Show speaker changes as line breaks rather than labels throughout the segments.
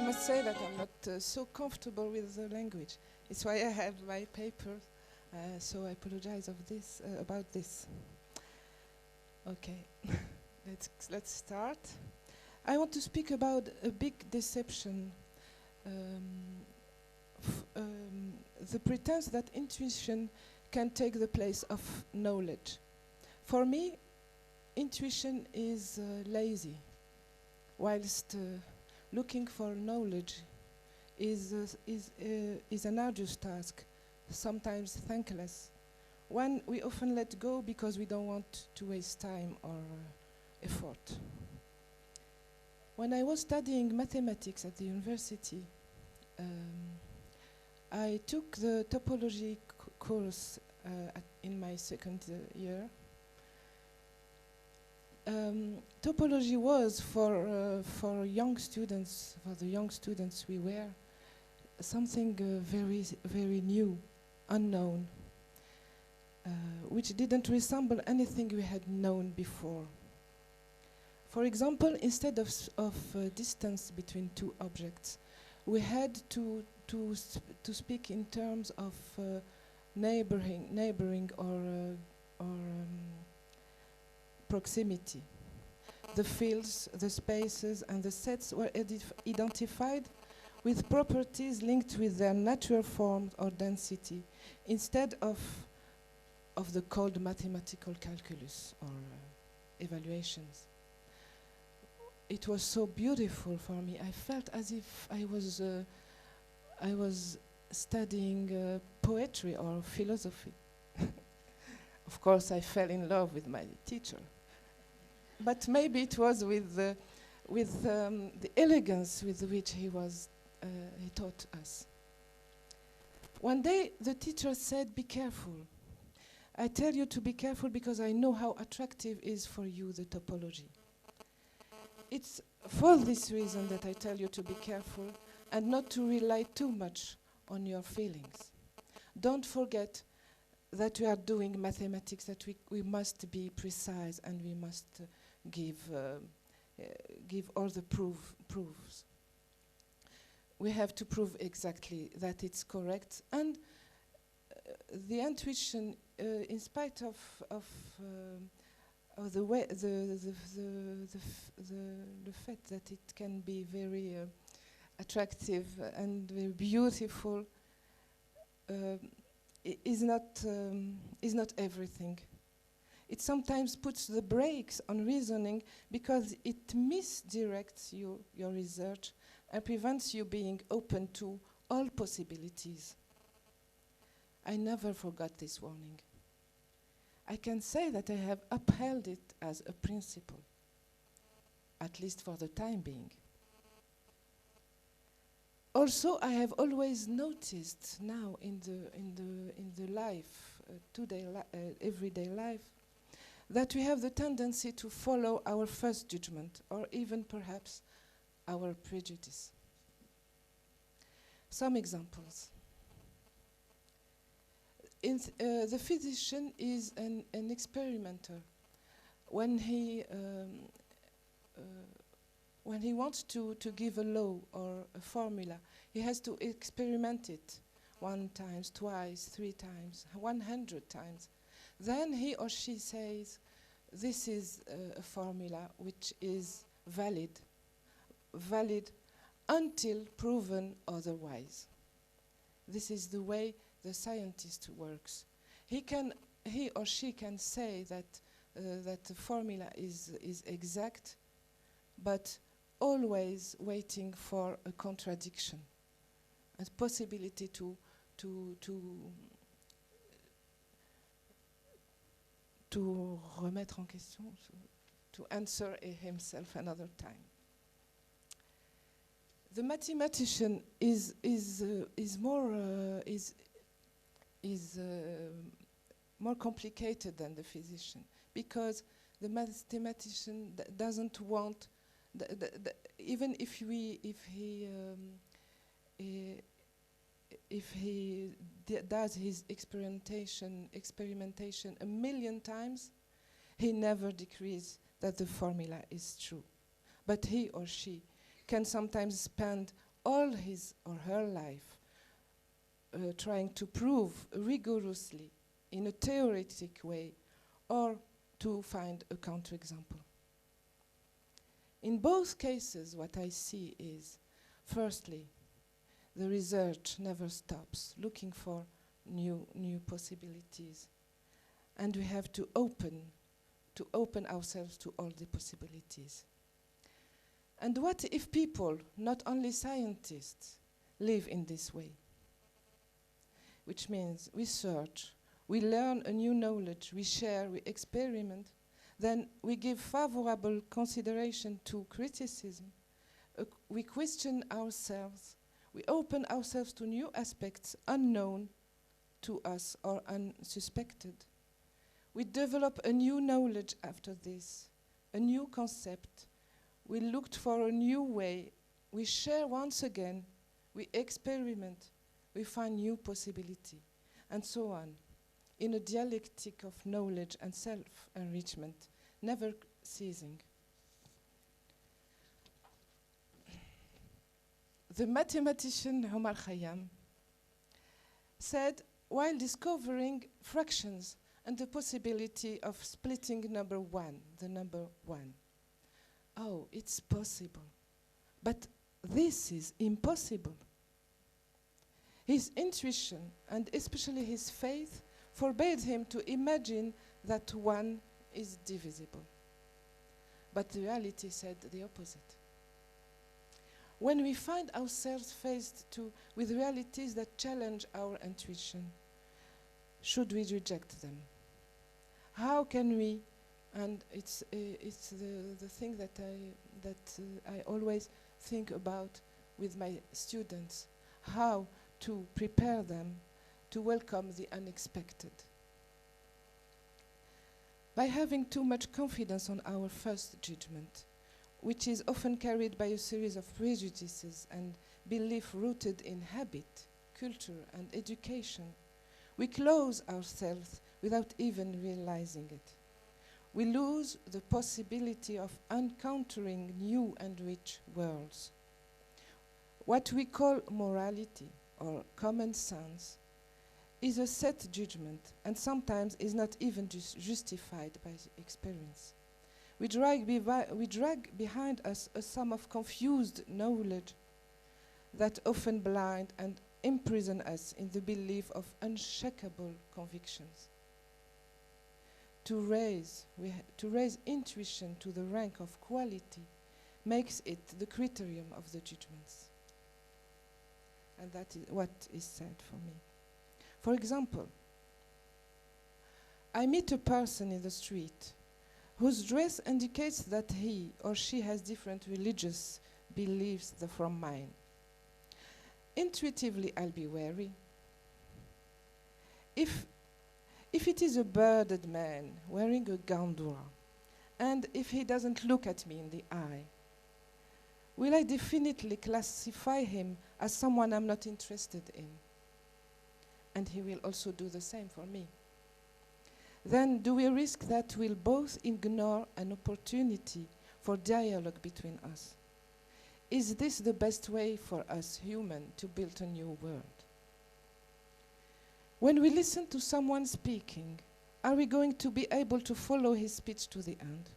must say that I'm not so comfortable with the language. It's why I have my paper, so I apologize about this. Okay, let's start. I want to speak about a big deception, the pretense that intuition can take the place of knowledge. For me, intuition is lazy, whilst looking for knowledge is an arduous task, sometimes thankless, one we often let go because we don't want to waste time or effort. When I was studying mathematics at the university, I took the topology course in my second year. Topology was for young students, for the young students we were, something very, very new, unknown, which didn't resemble anything we had known before. For example, instead of distance between two objects, we had to speak in terms of neighboring or proximity. The fields, the spaces, and the sets were identified with properties linked with their natural form or density, instead of the cold mathematical calculus or evaluations. It was so beautiful for me. I felt as if I was studying poetry or philosophy. Of course, I fell in love with my teacher. But maybe it was with the elegance with which he taught us. One day, the teacher said, "Be careful. I tell you to be careful because I know how attractive is for you the topology. It's for this reason that I tell you to be careful and not to rely too much on your feelings. Don't forget that we are doing mathematics, that we must be precise and we must give all the proofs. We have to prove exactly that it's correct, and the intuition, in spite of the way the fact that it can be very attractive and very beautiful, is not everything. It sometimes puts the brakes on reasoning because it misdirects your research and prevents you being open to all possibilities. I never forgot this warning. I can say that I have upheld it as a principle, at least for the time being. Also, I have always noticed now in the life, everyday life, that we have the tendency to follow our first judgment, or even perhaps our prejudice. Some examples. The physician is an experimenter. When he wants to give a law or a formula, he has to experiment it 1 time, twice, 3 times, 100 times. Then he or she says, this is a formula which is valid until proven otherwise. This is the way the scientist works. He or she can say that the formula is exact, but always waiting for a contradiction, a possibility to remettre en question, to answer himself another time. The mathematician is more complicated than the physician, because the mathematician doesn't want, even if he does his experimentation 1,000,000 times, he never decrees that the formula is true. But he or she can sometimes spend all his or her life trying to prove rigorously in a theoretic way or to find a counterexample. In both cases, what I see is, firstly, the research never stops looking for new possibilities, and we have to open ourselves to all the possibilities. And what if people, not only scientists, live in this way? Which means we search, we learn a new knowledge, we share, we experiment, then we give favorable consideration to criticism, we question ourselves, we open ourselves to new aspects unknown to us or unsuspected. We develop a new knowledge after this, a new concept. We looked for a new way. We share once again. We experiment. We find new possibility, and so on, in a dialectic of knowledge and self-enrichment, never ceasing. The mathematician Omar Khayyam said, while discovering fractions and the possibility of splitting number one, the number one, oh, it's possible, but this is impossible. His intuition, and especially his faith, forbade him to imagine that one is divisible. But the reality said the opposite. When we find ourselves faced with realities that challenge our intuition, should we reject them? How can we, and it's the thing that I always think about with my students, how to prepare them to welcome the unexpected. By having too much confidence on our first judgment, which is often carried by a series of prejudices and belief rooted in habit, culture, and education, we close ourselves without even realizing it. We lose the possibility of encountering new and rich worlds. What we call morality or common sense is a set judgment and sometimes is not even justified by experience. We drag behind us a sum of confused knowledge that often blind and imprison us in the belief of unshakable convictions. To raise intuition to the rank of quality makes it the criterion of the judgments. And that is what is said for me. For example, I meet a person in the street whose dress indicates that he or she has different religious beliefs from mine. Intuitively, I'll be wary. If it is a bearded man wearing a gandura, and if he doesn't look at me in the eye, will I definitely classify him as someone I'm not interested in? And he will also do the same for me. Then do we risk that we'll both ignore an opportunity for dialogue between us? Is this the best way for us human to build a new world? When we listen to someone speaking, are we going to be able to follow his speech to the end?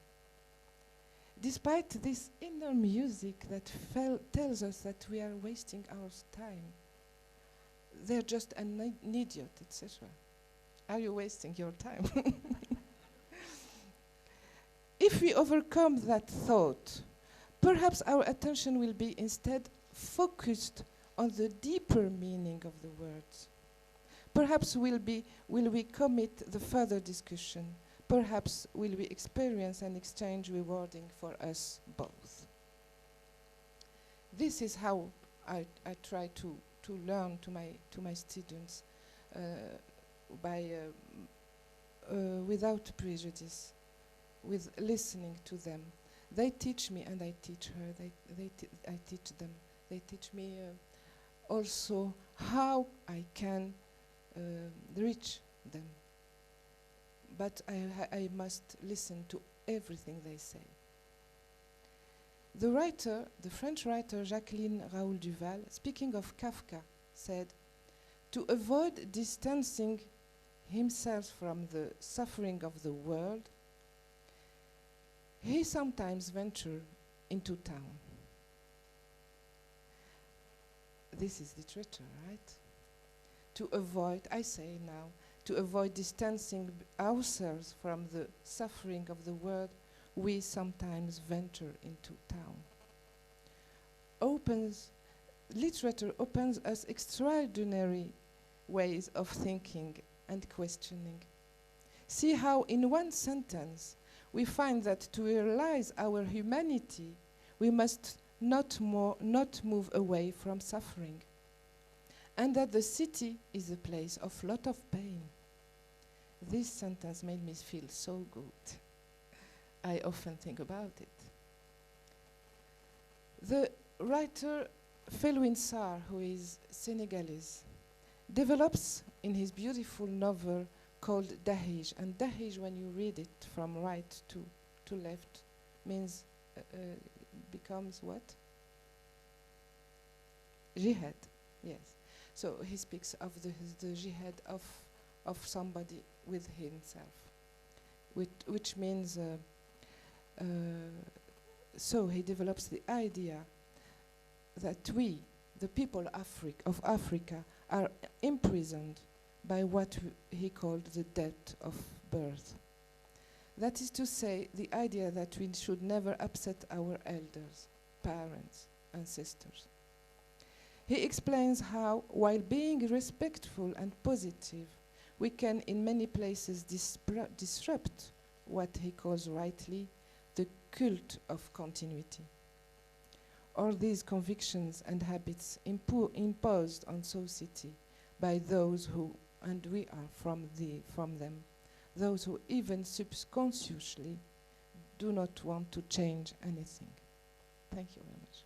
Despite this inner music that tells us that we are wasting our time, they're just an idiot, etc. Are you wasting your time? If we overcome that thought, perhaps our attention will be instead focused on the deeper meaning of the words. Perhaps will we commit the further discussion. Perhaps will we experience an exchange rewarding for us both. This is how I try to learn to my students without prejudice, with listening to them. They teach me and I teach her. I teach them. They teach me also how I can reach them. But I must listen to everything they say. The French writer Jacqueline Raoul Duval, speaking of Kafka, said, "To avoid distancing himself from the suffering of the world, he sometimes ventured into town." This is literature, right? To avoid, I say now, to avoid distancing ourselves from the suffering of the world, we sometimes venture into town. Literature opens us extraordinary ways of thinking and questioning. See how in one sentence we find that to realize our humanity, we must not move away from suffering, and that the city is a place of lot of pain. This sentence made me feel so good. I often think about it. The writer Felwine Sarr, who is Senegalese, develops in his beautiful novel called Dahij, and Dahij, when you read it from right to left, means becomes what? Jihad, yes. So he speaks of the jihad of somebody with himself, which means, so he develops the idea that we, the people of Africa, are imprisoned by what he called the debt of birth. That is to say, the idea that we should never upset our elders, parents, ancestors. He explains how, while being respectful and positive, we can in many places disrupt what he calls rightly the cult of continuity. All these convictions and habits imposed on society by those who, and we are from them, those who even subconsciously do not want to change anything. Thank you very much.